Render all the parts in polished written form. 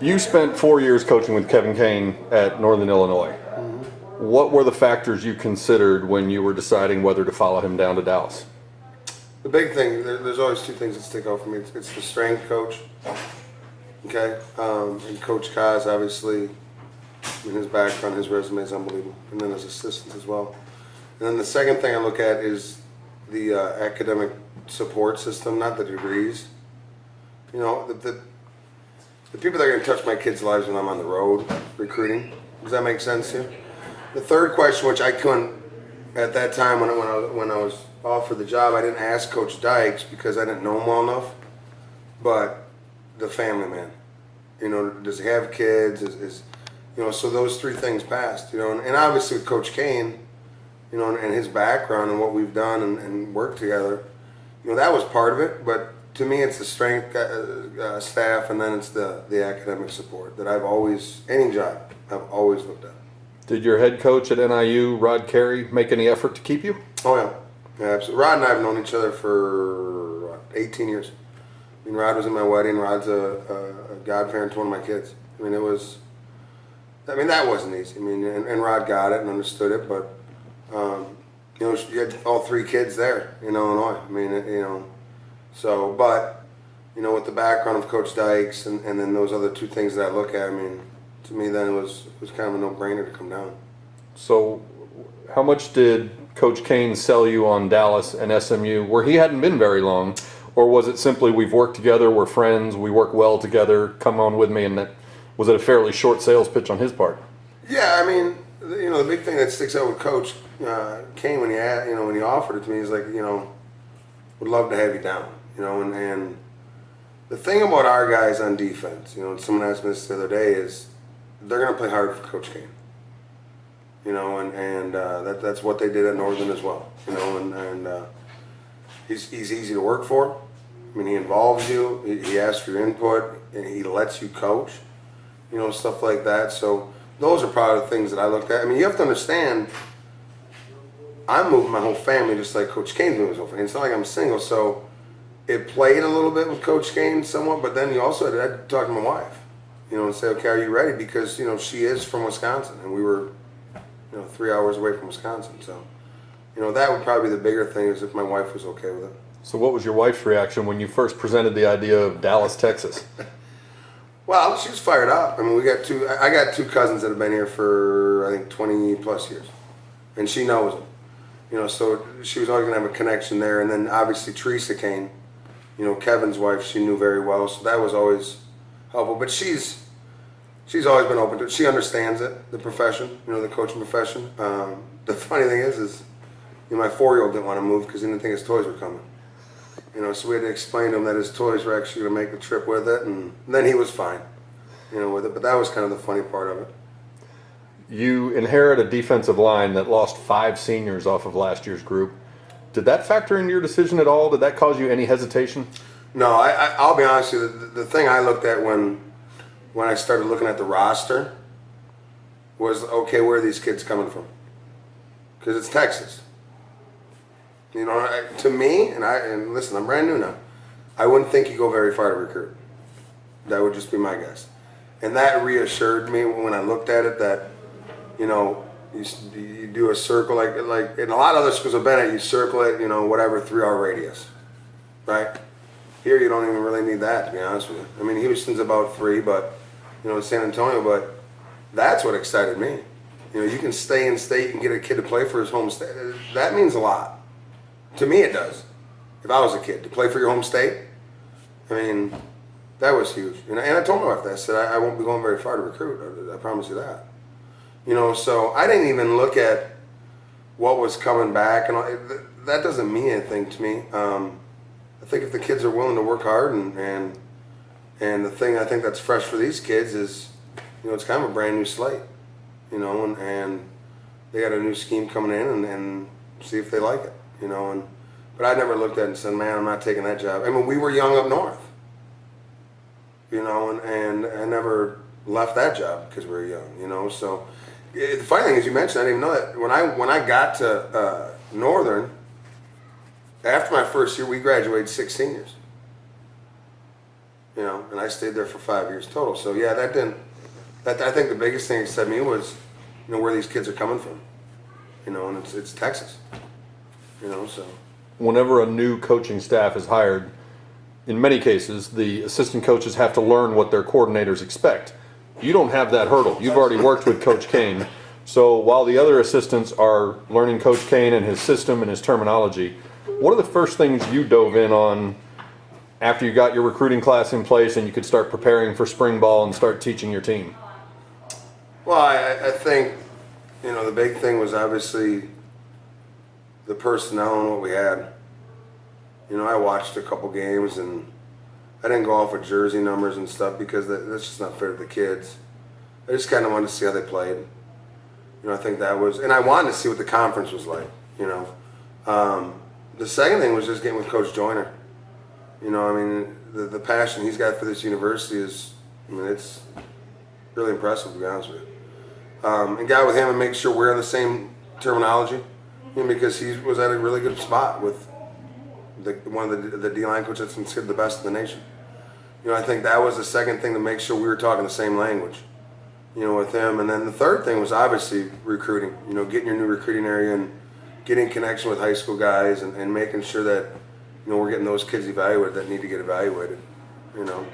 You spent 4 years coaching with Kevin Kane at Northern Illinois. What were the factors you considered when you were deciding whether to follow him down to Dallas? The big thing, there's always two things that stick out for me. It's the strength coach, okay? And Coach Kaz, obviously, in his background, his resume is unbelievable. And then his assistants as well. And then the second thing I look at is the academic support system, not the degrees. You know, the people that are going to touch my kids' lives when I'm on the road recruiting. Does that make sense to you? The third question, which I couldn't at that time when I was offered the job, I didn't ask Coach Dykes because I didn't know him well enough. But the family man, you know, does he have kids? Is you know? So those three things passed, you know, and obviously with Coach Kane, you know, and his background and what we've done and worked together, you know, that was part of it. But to me, it's the strength staff, and then it's the academic support that I've always, any job, I've always looked at. Did your head coach at NIU, Rod Carey, make any effort to keep you? Oh, yeah. Absolutely. Rod and I have known each other for 18 years. I mean, Rod was in my wedding. Rod's a godparent to one of my kids. I mean, that wasn't easy. I mean, and Rod got it and understood it, but, you know, you had all three kids there in Illinois. I mean, you know, so, but, you know, with the background of Coach Dykes and then those other two things that I look at, I mean, to me then it was kind of a no-brainer to come down. So how much did Coach Kane sell you on Dallas and SMU, where he hadn't been very long, or was it simply we've worked together, we're friends, we work well together, come on with me, and was it a fairly short sales pitch on his part? Yeah, I mean, you know, the big thing that sticks out with Coach Kane when he offered it to me is like, you know, would love to have you down, you know, and the thing about our guys on defense, you know, someone asked me this the other day, is they're going to play hard for Coach Kane. You know, and that's what they did at Northern as well. You know, and he's easy to work for. I mean, he involves you. He asks for your input, and he lets you coach. You know, stuff like that. So those are probably the things that I looked at. I mean, you have to understand, I'm moving my whole family just like Coach Kane's moving his whole family. It's not like I'm single, so it played a little bit with Coach Kane somewhat, but then you also had to talk to my wife. You know, and say, okay, are you ready? Because, you know, she is from Wisconsin, and we were, you know, 3 hours away from Wisconsin. So, you know, that would probably be the bigger thing, is if my wife was okay with it. So what was your wife's reaction when you first presented the idea of Dallas, Texas? Well, she was fired up. I mean, I got two cousins that have been here for, I think, 20 plus years. And she knows them. You know, so she was always going to have a connection there. And then obviously Teresa Kane, you know, Kevin's wife, she knew very well. So that was always helpful. But she's always been open to it. She understands it, the profession, you know, the coaching profession. The funny thing is you know, my 4-year-old didn't want to move because he didn't think his toys were coming. You know, so we had to explain to him that his toys were actually going to make the trip with it, and then he was fine, you know, with it. But that was kind of the funny part of it. You inherit a defensive line that lost 5 seniors off of last year's group. Did that factor into your decision at all? Did that cause you any hesitation? No, I'll be honest with you. The thing I looked at when I started looking at the roster was, okay, where are these kids coming from? Because it's Texas. You know, to me, and listen, I'm brand new now, I wouldn't think you go very far to recruit. That would just be my guess. And that reassured me when I looked at it that, you know, you do a circle, like in a lot of other schools I've been at, you circle it, you know, whatever, 3-hour radius, right? Here you don't even really need that, to be honest with you. I mean, Houston's about 3, but, you know, San Antonio, but that's what excited me. You know, you can stay in state and get a kid to play for his home state. That means a lot. To me, it does. If I was a kid, to play for your home state, I mean, that was huge. And I told my wife that. I said, I won't be going very far to recruit. I promise you that. You know, so I didn't even look at what was coming back. And all, that doesn't mean anything to me. I think if the kids are willing to work hard, and the thing I think that's fresh for these kids is, you know, it's kind of a brand new slate. You know, and they got a new scheme coming in, and see if they like it. You know, but I never looked at it and said, man, I'm not taking that job. I mean, we were young up north, you know, and I never left that job because we were young, you know. So the funny thing is, you mentioned, I didn't even know that. When I got to Northern, after my first year, we graduated 6 seniors. you know, and I stayed there for 5 years total. So yeah, I think the biggest thing it said to me was, you know, where these kids are coming from, you know, and it's Texas, you know, so. Whenever a new coaching staff is hired, in many cases, the assistant coaches have to learn what their coordinators expect. You don't have that hurdle. You've already worked with Coach Kane. So while the other assistants are learning Coach Kane and his system and his terminology, what are the first things you dove in on after you got your recruiting class in place and you could start preparing for spring ball and start teaching your team? Well, I think, you know, the big thing was obviously the personnel and what we had. You know, I watched a couple games and I didn't go off with jersey numbers and stuff because that's just not fair to the kids. I just kind of wanted to see how they played. You know, I think that was, and I wanted to see what the conference was like, you know. The second thing was just getting with Coach Joyner. You know, I mean, the passion he's got for this university is, I mean, it's really impressive, to be honest with you. And got with him and make sure we're on the same terminology, you know, because he was at a really good spot with one of the D-line coaches that's considered the best in the nation. You know, I think that was the second thing to make sure we were talking the same language, you know, with him. And then the third thing was obviously recruiting, you know, getting your new recruiting area and getting connection with high school guys and making sure that, you know, we're getting those kids evaluated that need to get evaluated, you know.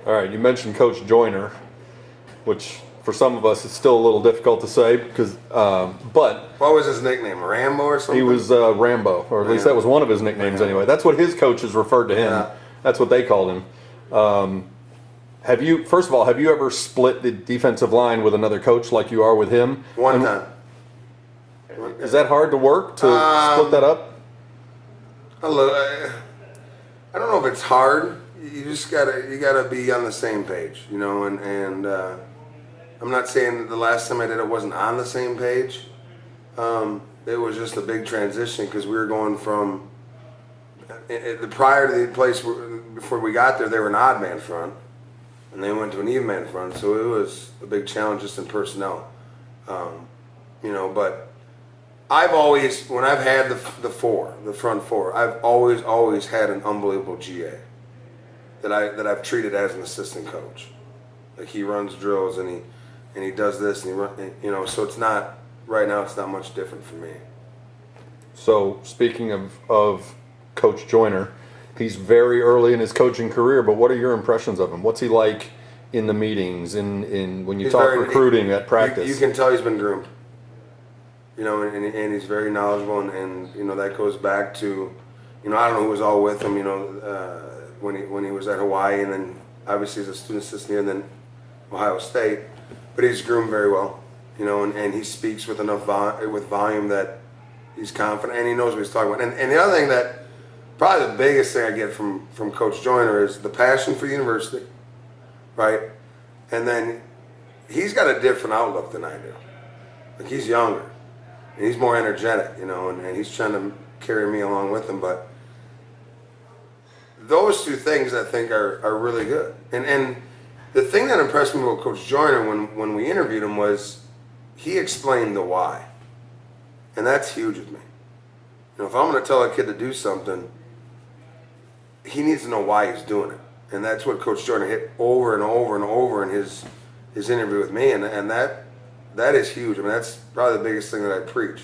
All right, you mentioned Coach Joyner, which for some of us it's still a little difficult to say because, but what was his nickname? Rambo or something? he was Rambo, or at least that was one of his nicknames anyway. That's what his coaches referred to him. Yeah. That's what they called him. Have you ever split the defensive line with another coach like you are with him? One time. Is that hard to work to split that up? I don't know if it's hard. You just gotta be on the same page, you know. And I'm not saying that the last time I did it wasn't on the same page. It was just a big transition because we were going from prior to the place before we got there, they were an odd man front, and they went to an even man front. So it was a big challenge just in personnel, you know. But I've always, when I've had the front four, I've always had an unbelievable GA that I've treated as an assistant coach. Like he runs drills and he does this and you know. So it's not right now. It's not much different for me. So speaking of Coach Joyner, he's very early in his coaching career. But what are your impressions of him? What's he like in the meetings? In when you He's talk recruiting at practice? You can tell he's been groomed. You know, and he's very knowledgeable, and you know that goes back to, you know, I don't know who was all with him, you know, when he was at Hawaii, and then obviously as a student assistant here, and then Ohio State, but he's groomed very well, you know, and he speaks with enough volume that he's confident and he knows what he's talking about. And the other thing that probably the biggest thing I get from Coach Joyner is the passion for the university, right? And then he's got a different outlook than I do. Like he's younger. And he's more energetic, you know, and he's trying to carry me along with him. But those two things I think are really good. And the thing that impressed me with Coach Joyner when we interviewed him was he explained the why. And that's huge with me. You know, if I'm going to tell a kid to do something, he needs to know why he's doing it. And that's what Coach Joyner hit over and over and over in his interview with me. And that is huge. I mean, that's probably the biggest thing that I preach,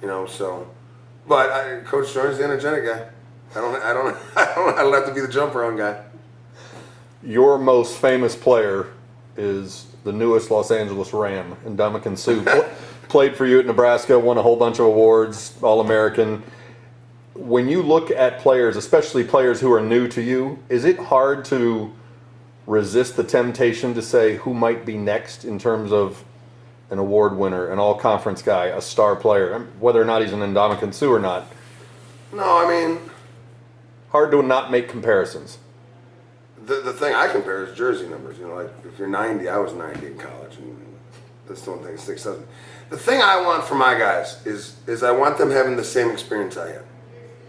you know. So, but Coach Joyner's the energetic guy. I don't have to be the jump around guy. Your most famous player is the newest Los Angeles Ram, Ndamukong Suh. Played for you at Nebraska, won a whole bunch of awards, All-American. When you look at players, especially players who are new to you, is it hard to resist the temptation to say who might be next in terms of an award winner, an all-conference guy, a star player, whether or not he's an Ndamukong Suh or not? No, I mean, hard to not make comparisons. The thing I compare is jersey numbers. You know, like if you're 90, I was 90 in college, and that's the one thing, 6'7". The thing I want for my guys is I want them having the same experience I had.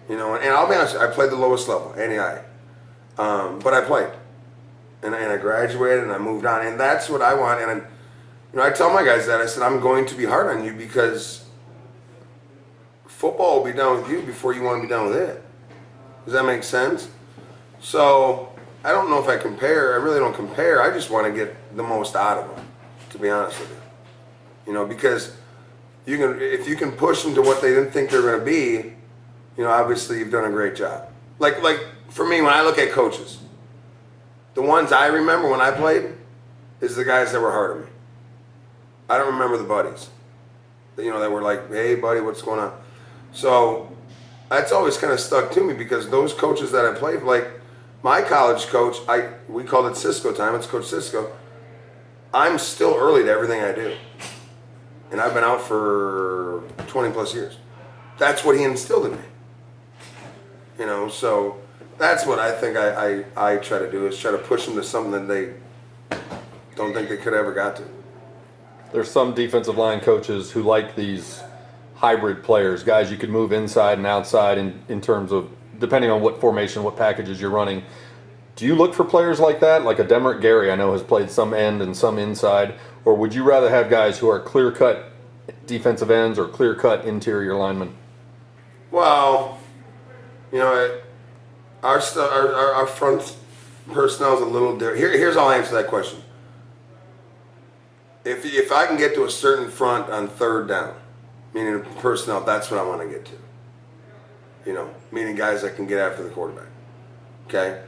You know, and I'll be honest, I played the lowest level, NAI, but I played, and I graduated and I moved on, and that's what I want. And you know, I tell my guys that I said I'm going to be hard on you because football will be done with you before you want to be done with it. Does that make sense? So, I don't know if I compare. I really don't compare. I just want to get the most out of them, to be honest with you. You know, because you can, if you can push them to what they didn't think they were going to be, you know, obviously you've done a great job. Like for me, when I look at coaches, the ones I remember when I played is the guys that were hard on me. I don't remember the buddies, you know, that were like, hey buddy, what's going on? So that's always kind of stuck to me, because those coaches that I played, like my college coach, we called it Cisco time. It's Coach Cisco. I'm still early to everything I do, and I've been out for 20 plus years. That's what he instilled in me. You know, so that's what I think I try to do, is try to push them to something that they don't think they could ever got to. There's some defensive line coaches who like these hybrid players, guys you could move inside and outside in terms of, depending on what formation, what packages you're running. Do you look for players like that? Like a Demerick Gary, I know, has played some end and some inside. Or would you rather have guys who are clear-cut defensive ends or clear-cut interior linemen? Well, you know, our front personnel is a little different. Here's how I answer that question. If I can get to a certain front on third down, meaning personnel, that's what I want to get to. You know, meaning guys that can get after the quarterback. Okay?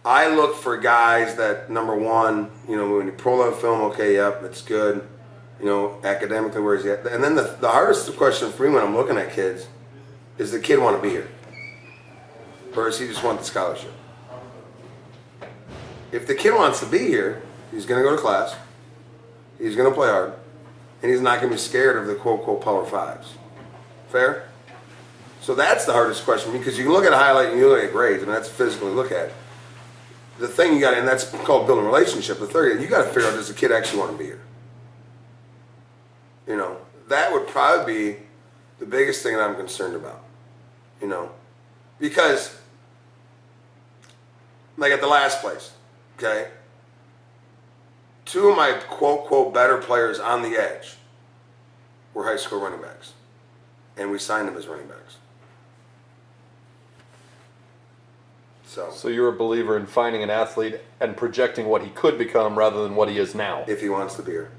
I look for guys that, number one, you know, when you pull out film, okay, yep, it's good. You know, academically, where is he at? And then the hardest question for me when I'm looking at kids is, the kid want to be here? Or does he just want the scholarship? If the kid wants to be here, he's going to go to class, he's going to play hard, and he's not going to be scared of the quote-unquote Power Fives. Fair? So that's the hardest question, because you can look at a highlight and you look at grades, and that's physically look at. The thing you got, and that's called building a relationship. The third, you got to figure out, does the kid actually want to be here? You know, that would probably be the biggest thing that I'm concerned about. You know, because like at the last place, okay, two of my quote-unquote better players on the edge were high school running backs, and we signed them as running backs. So you're a believer in finding an athlete and projecting what he could become rather than what he is now. if he wants to be here.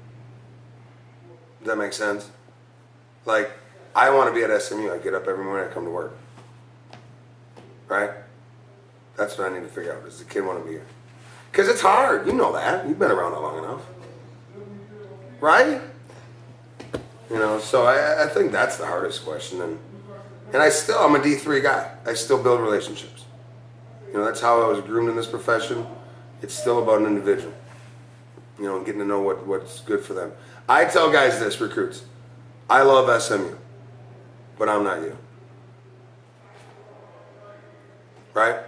Does that make sense? Like, I want to be at SMU. I get up every morning, I come to work. Right? That's what I need to figure out. Does the kid want to be here? Because it's hard. You know that. You've been around that long enough. Right? You know, so I think that's the hardest question. And I'm a D3 guy. I still build relationships. You know, that's how I was groomed in this profession. It's still about an individual. You know, getting to know what's good for them. I tell guys this, recruits, I love SMU, but I'm not you. Right?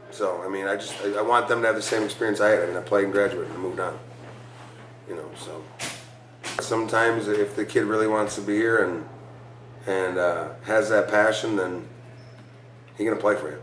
So, I mean, I want them to have the same experience I had. I mean, I played and graduated and moved on. You know, so sometimes if the kid really wants to be here and has that passion, then he's going to play for you.